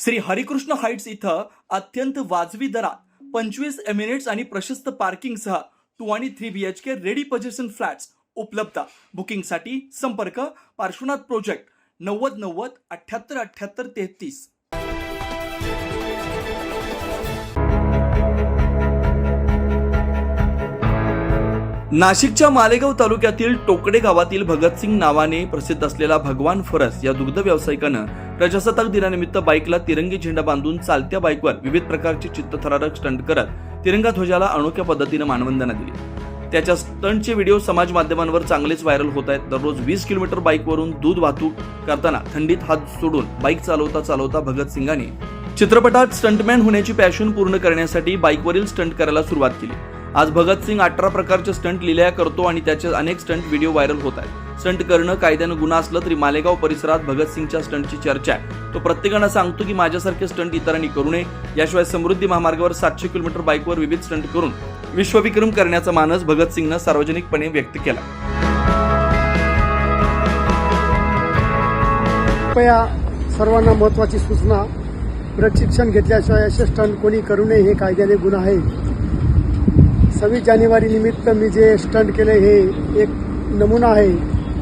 Shri Harikrishna Heights इथं अत्यंत वाजवी दरात 25 एमिरेट्स आणि प्रशस्त पार्किंगसह 2 आणि 3 BHK रेडी पोझिशन फ्लॅट्स उपलब्ध। बुकिंगसाठी संपर्क पार्श्वनाथ प्रोजेक्ट 9090 78 78 33। नाशिकच्या मालेगाव तालुक्यातील टोकडे गावातील भगतसिंग नावाने प्रसिद्ध असलेला भगवान फरस या दुग्ध व्यावसायिकानं प्रजासत्ताक दिनानिमित्त बाईकला तिरंगी झेंडा बांधून चालत्या बाईकवर विविध प्रकारचे चित्तथरारक स्टंट करत तिरंगा ध्वजाला अनोख्या पद्धतीने मानवंदना दिली। त्याच्या स्टंटचे व्हिडिओ समाज माध्यमांवर चांगलेच व्हायरल होत आहेत। दररोज 20 किलोमीटर बाईकवरून दूध वाहतूक करताना थंडीत हात सोडून बाईक चालवता भगतसिंगाने चित्रपटात स्टंटमॅन होण्याची पॅशन पूर्ण करण्यासाठी बाईकवरील स्टंट करायला सुरुवात केली। आज भगतसिंग 18 प्रकारचे स्टंट लिलया करतो आणि त्याचे अनेक स्टंट व्हिडिओ व्हायरल होत आहेत। स्टंट करणं कायद्यानं गुन्हा असलं तरी मालेगाव परिसरात भगतसिंगच्या स्टंटची चर्चा आहे। तो प्रत्येकानं सांगतो की माझ्यासारखे स्टंट इतरांनी करू नये। याशिवाय समृद्धी महामार्गावर 700 किलोमीटर बाईकवर विविध स्टंट करून विश्वविक्रम करण्याचा मानस भगतसिंगनं सार्वजनिकपणे व्यक्त केला। कृपया सर्वांना महत्त्वाची सूचना, प्रशिक्षण घेतल्याशिवाय असे स्टंट कोणी करू नये, हे कायद्याने गुन्हा आहे। 26 जानेवारी निमित्त मी जे स्टंट केले हे एक नमुना आहे।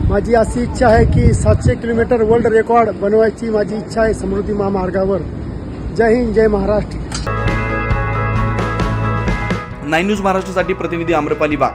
माझी अशी इच्छा आहे की 700 किलोमीटर वर्ल्ड रेकॉर्ड बनवायची माझी इच्छा आहे समृद्धी महामार्गावर। जय हिंद, जय महाराष्ट्र। 9 न्यूज महाराष्ट्रासाठी प्रतिनिधी आम्रपाली वाघ।